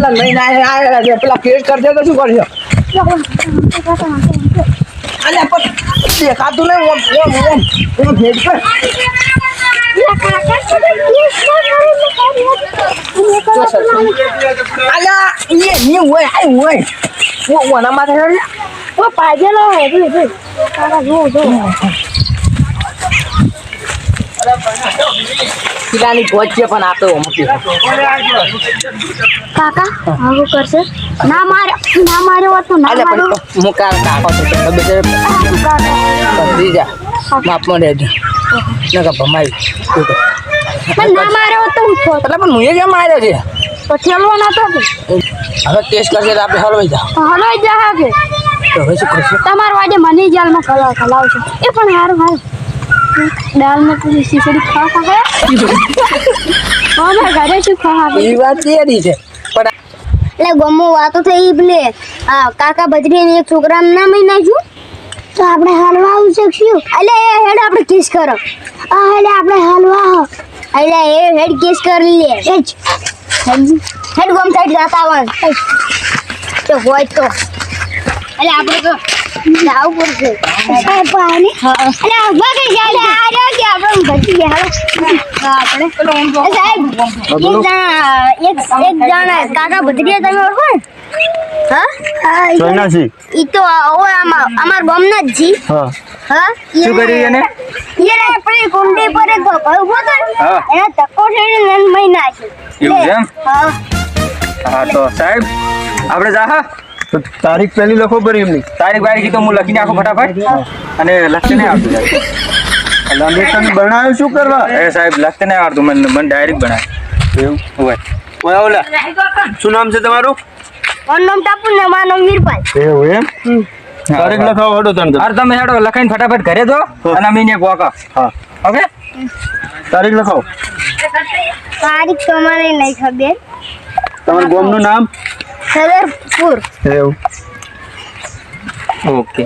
પેલા નહીં ના પેલા કેસ કરજો તો શું કરજો અલ્યા પણ દેખાતું નહીં ઓમ ભેટ કર અલ્યા એ નહીં હોય આય હોય ઓના માથે वो पाजेलो है भाई तारा जो पिलानी पहुंचे पण आतो मोटी काका आगो करसे ना मारे वो तो ना मारे मुका काको तो बेटे बदली जा माप में दे नका भमाई मैं ना मारे वो तो उठो એટલે પણ મુએ કેમ માર્યો છે तो चलो ना तो હવે ટેસ્ટ કરશે તો આપણે હલવાઈ જા हलो जा के તો હવે શું કરશું તમાર વાડે મની જાલ માં ખલાવ છે એ પણ હારું હારું દાલ में पूरी खिचड़ी खा है और घरे से खा એ વાત તેરી છે પણ એટલે ગમો વાતો થઈ એટલે આ કાકા બજરી ને એક છોકરા ના મહિના જો તો આપણે હલવા આવું શકશું એટલે એ હેડ આપણે કિસ કરો આ હેડ આપણે હલવા એટલે એ હેડ કિસ કરી લે હેડ ગમ સાઈડ જાતા આવન તો હોય તો એટલે આપણે તો જાવ પડશે સાહેબ પાણી એટલે આવા કે જાય આ રહ્યો કે આપણે ભટી ગયા હાલો આપણે સાહેબ એક જણા કાકા બદરીએ તમે ઓળખો ને હા સોનાસી ઈ તો ઓય અમાર બોમના જ જી હા હા શું કર્યું એને ઈને આપણે કોંડે પર તો ઉભો તો હા એને તકો થઈને મહિના છે એવું છે એમ? હા હા તો સાહેબ આપણે જા હા તો તારીખ પહેલી લખો પડી એમની તારીખ બારીખ તો હું લખી નાખું ફટાફટ અને લખીને આપું એટલે અમે તમે બનાવ્યું શું કરવા એ સાહેબ લખતે નહીં આવડતું મને ડાયરેક્ટ બનાવે એવું હોય ઓય ઓલા શું નામ છે તમારું મારું નામ ટાપુ ને મારું નામ વીરભાઈ એવું એમ તારીખ લખાવો હડો તને અરે તમે હેડો લખાઈને ફટાફટ ઘરે દો અને અમે ને ગોકા હા ઓકે તારીખ લખાવો તારીખ તો મને નહીં ખબર તમારું ગામનું નામ સદરપુર એવું ઓકે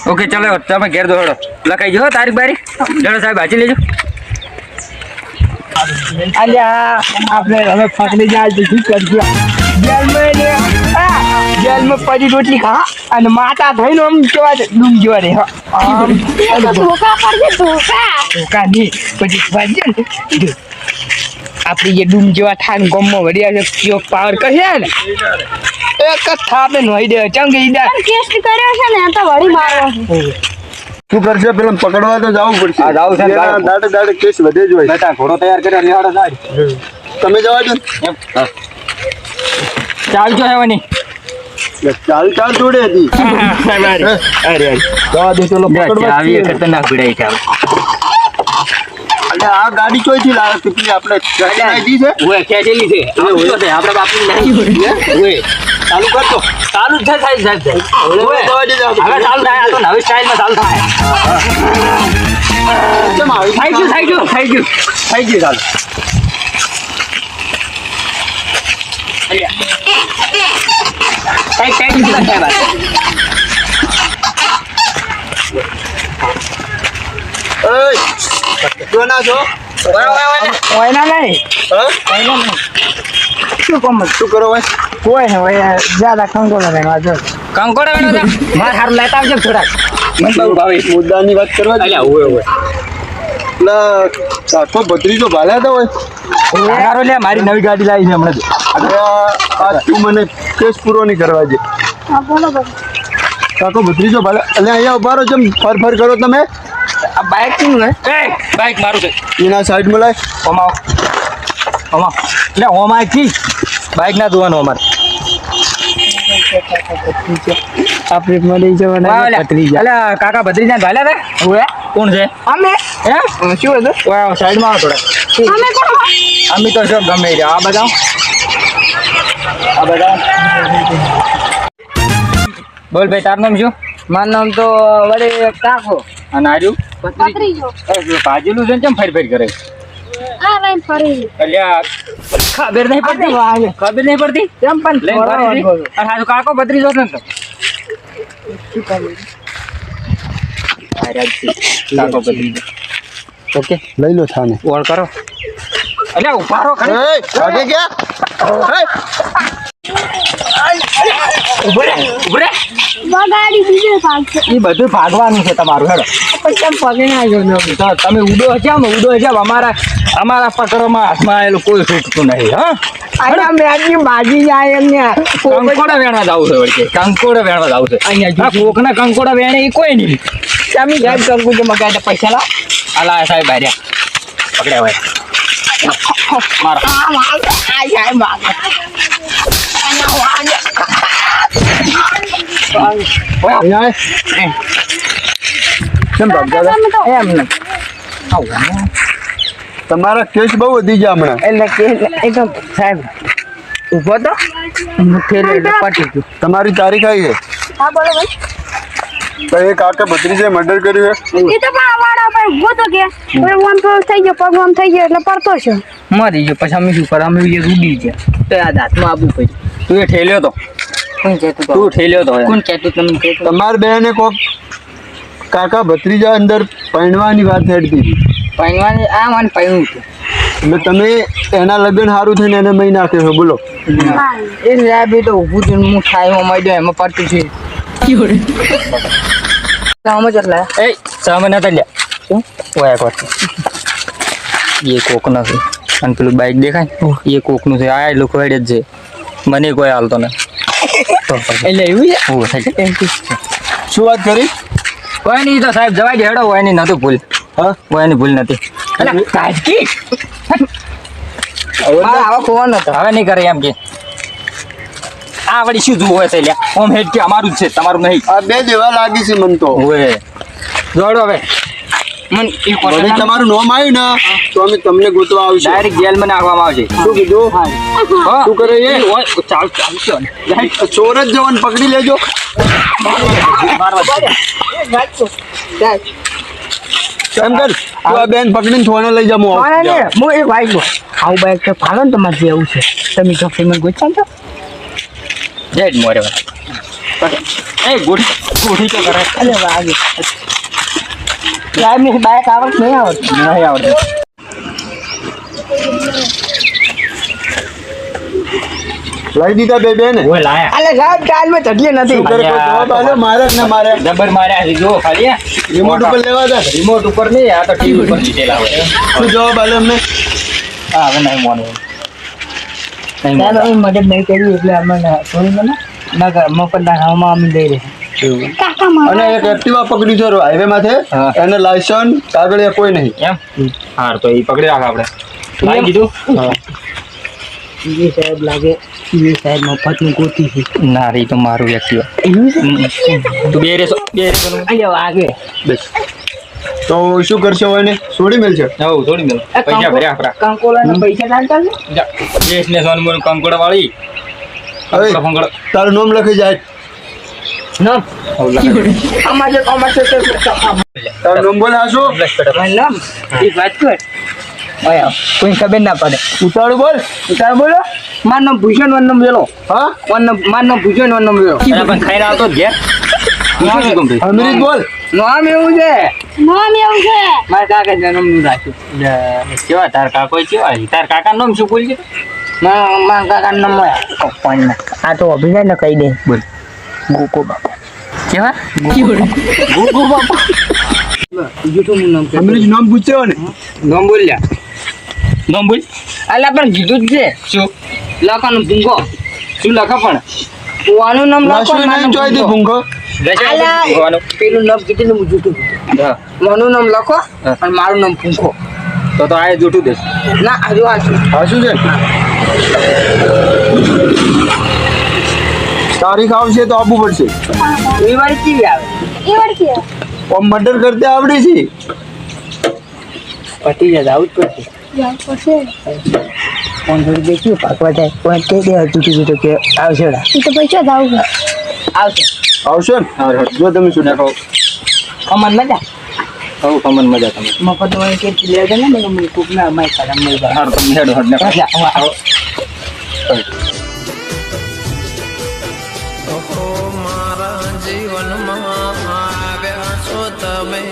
ઓકે ચલો તમે ઘેર દો હડો લખાઈ જો તારીખ બારીખ ચલો સાહેબ વાંચી લેજો અલ્યા આપણે હવે ફકડી જાય તો શું કરશું જેલમાં પડી રોટલી ખા અને માતા થઈને આમ કેવા ડૂમ જેવા રે ધોકા પડશે ધોકા નહીં પછી વાંચે ને આપણી જે ડૂમ જેવા થાય ને ગમમાં વળ્યા છે કયો પાવર કહે ને એક જ થાપે નોઈ દે ચંગી દે ટેસ્ટ કર્યો છે ને તો વળી મારવો શું કરશે પેલા પકડવા તો જવું પડશે આ જાવ છે દાડે દાડે કેસ વધે જ હોય બેટા ઘોડો તૈયાર કર્યો નિહાળો જાય તમે જવા દો ચાલ જો હેવાની ચાલ જોડે હતી અરે જવા દે ચલો પકડવા આવી ખતરનાક ભીડાઈ છે એટલે આ ગાડી ચોઈથી લાવે કેટલી આપણે ગાડી છે ઓય ખેંચેલી છે આપણે બાપની નહીં ઓય ચાલુ કરતો ચાલુ થાય સાહેબ હવે ચાલુ થાય આ તો નવી સ્ટાઇલમાં ચાલુ થાય થઈ ગયું ચાલુ શું કરો ભાઈ કોઈ ને ભાઈ જ્યાદા કંકોડા વેણવા જો કંકોડા વેણો માર હારું લેતા આવજો થોડાક મને બહુ ભાવે મુદ્દાની વાત કરવા અલ્યા ઓય એટલે કાકો ભત્રીજો ભાલ્યા તો હોય હારો લે મારી નવી ગાડી લાવી છે હમણાં આ તું મને કેસ પૂરો નહીં કરવા દે હા બોલો બોલો કાકો ભત્રીજો ભાલ્યા એટલે અહીંયા ઉભા રહો જેમ ફર કરો તમે આ બાઇક કેનું ને બાઈક મારું છે એના સાઈડમાં લાય ઓમાઓ એટલે ઓમાય કી બાઈક ના ધોવાનું અમારે આપણે મળી જવાના અલ્યા કાકા ભત્રીજા ભાલ્યા રે ઓએ કોણ છે અમે હે શું હતું ઓય સાઈડમાં આવો થોડા અમે કોણ અમે તો જો ગમે રહ્યા આ બધા બોલ ભાઈ તારું નામ શું મારું નામ તો વડે કાકો અને આજુ પકડીજો ભાજેલું છે ને કેમ ફરી કરે આ લાઈન ફરી અલ્યા ખબર નહીં પડતી કેમ પણ લઈને ફરી હતી. અને હાજુ કાકો ભત્રીજો છે ને તો કાકો ભત્રીજો ઓકે લઈ લો થાને ઓળ કરો અલ્યા ઉભા રહો ખરી ગાડી બીજે પાછળ એ બધું ભાગવાનું છે તમારું હેડો પછી પગે ના આવ્યો તો તમે ઉડો જાવ અમારા પકડમાં હાથમાં આવેલું કોઈ છૂટતું નહીં હા અહીંયા મેજી બાજી જાય એમને કંકોડા વેણવા જાવ છે વળી કંકોડા વેણવા જાવ છે અહીંયા કોકના કંકોડા વેણે એ કોઈ નહીં તમે સાહેબ કંકુ તો મગાડે પૈસા લાવ અલા સાહેબ બાર્યા પકડ્યા હોય મારો કેમ એમ ને તમારા કેસ બહુ વધી ગયા હમણાં. એટલે કે એકદમ સાહેબ ઊભો તો મુઠ્ઠી એટલે પટી ગયું. તમારી તારીખ આવી છે હા બોલો ભાઈ તો એ કાકા ભત્રીજે મર્ડર કર્યું છે. એ તો પણ વાળા પર ઊભો તો કે પણ આમ તો થઈ ગયો પગ આમ થઈ ગયો એટલે પડતો છે મરી ગયો પછી અમે શું કરે અમે એ રૂડી ગયા તો આ દાંતમાં આબુ પડી. તું એ ઠેલ્યો તો કોણ કહેતું તું ઠેલ્યો તો કોણ કહેતું તમે કહેતું તમારી બેને કોક કાકા ભત્રીજા અંદર પૈણવાની વાત હેડતી હતી પૈણવાની આ મને પૈણું હતું એટલે તમે એના લગ્ન સારું થઈને એને મહી નાખ્યો છો બોલો. એ સાહેબ એ તો ઊભું થઈને હું ખાઈ મળી જાય એમાં પડતું છે આમ જ એટલે એ સામે નતા લ્યા શું ઓય કોક એ કોક નથી અને પેલું બાઈક દેખાય એ કોકનું છે આ લોકો હેડે જ છે મને કોઈ હાલતો ને એટલે એવું છે હું થાય એમ કે શું વાત કરી? કોઈ નહીં તો સાહેબ જવાય દે હેડો હોય નહીં નતું ભૂલ હા હોય ની ભૂલ નથી એટલે કાજકી મારા આવા ખોવાનો હતો હવે નહીં કરે એમ કે આ વળી શું જોવું હોય છે લ્યા ઓમ હેડ કે અમારું જ છે તમારું નહીં આ બે દેવા લાગી છે મન તો. ઓય જોડો હવે મને એ વળી તમારું નામ આવ્યું ને તો અમે તમને ગોતવા આવશું. ડાયરેક્ટ જેલમાં નાખવામાં આવશે શું કીધું? શું કરે એ? ચાલ ચાલશે ચોર જ જવાન પકડી લેજો. એમ કર તું આ બેન પકડીને થોને લઈ જા હું આવું. હું એક ભાઈ ગયો આવું બાઈક તો ફાળો ને તમારે જેવું છે તમે તો ફેમસ ગોચા છો જેડ મોરે એ ગુઠી તો કરે અરે વાગે સાહેબ ને બાઈક આવડત નહીં આવડતું નહીં આવડતું લઈ દીધા બે બેન. ઓય લાયા અલે સાહેબ ચાલમાં ચટલી નથી શું કરે કોઈ જવાબ આલ્યો? મારે કે ના મારે? જબર માર્યા છે જો ખાલી રિમોટ ઉપર લેવા દે. રિમોટ ઉપર નહીં આ તો ટીવી ઉપર દીધેલા હોય શું જવાબ આલ્યો અમને? હા હવે નહીં મોનું નહીં સાહેબ મોનું. અમે મદદ નહીં કરી એટલે અમને થોડી મને ના કર મફત ના ખાવામાં અમે લઈ રહે કાકા મારો અને એક એક્ટિવા પકડ્યું છે હાઈવે માથે હા. એને લાયસન્સ કાગળિયા કોઈ નહીં. એમ હાર તો એ પકડી રાખ આપણે લાઈ દીધું એ સાહેબ લાગે એ સાહેબ મફતનું ગોતી છે ના રે તો મારું વ્યક્તિ એવું છે તું બે રેસો અલ્યા વાગે બસ તો શું કરશે હોય ને છોડી મેલશે. હવ થોડી મેલ પૈસા ભર્યા આપણા કંકોલાના પૈસા લાગતા છે દેશ ને સોન મોન કંકોડા વાળી હવે કંકોડા તારું નામ લખી જાય. નામ અમાર જે કોમર્સ છે તારું નામ બોલ હાસુ. મારું નામ એક વાત કર ઓય કોઈ ખબર ના પડે ઉતાળું બોલ. તાર બોલો મારું નામ ભૂષણ વન નામ વેલો હા મારું નામ ભૂષણ વન નામ વેલો પણ ખાઈને આવતો જ ઘેર અમરીત બોલ. નામ એવું છે નામ એવું છે મારા કાકા જન્મનું રાખ્યું કેવા તાર કાકો કેવા તાર કાકા નામ શું બોલ છે મારા કાકાનું નામ કપ્પાન આ તો અભિનય ને કહી દે બોલ ગોકો બાપા કેવા ગોકો બાપા જૂઠું નામ છે અમરીત નામ પૂછ્યો ને. નામ બોલ્યા નામ બોલ અલા પણ કીધું જ છે શું લખાનું ભૂંગો શું લખો પણ કુવાનું નામ લખો નાશું મારું નહીં ચોય દે ભૂંગો. ભૂંગો. અલા, પેલું નામ કીધું ને હું જૂઠું કીધું હા મારું નામ લખો હા. અને મારું નામ ભૂંગો તો આ જૂઠું દેશ ના હજુ આ હાસુ છે. તારીખ આવશે તો આપવું પડશે. રવિવારે કેવી આવે એ વળખી મર્ડર કરતે આવડે છે. પતી જાય આવું જ પડશે પછી 500 રૂપિયા શું પાકવા જાય પણ કહી દે જૂઠું જૂઠું કે આવશે એ તો પૈસા જ આવું આવશે આવશે ને જો તમે શું નાખો. અમન મજા હવ કમન મજા તમે મફત હોય કે લે છે ને મને ખૂબ ના માય ખાડા મળી જાય હાર તમે હેડો હડ ને મારા જીવનમાં આવ્યા છો તમે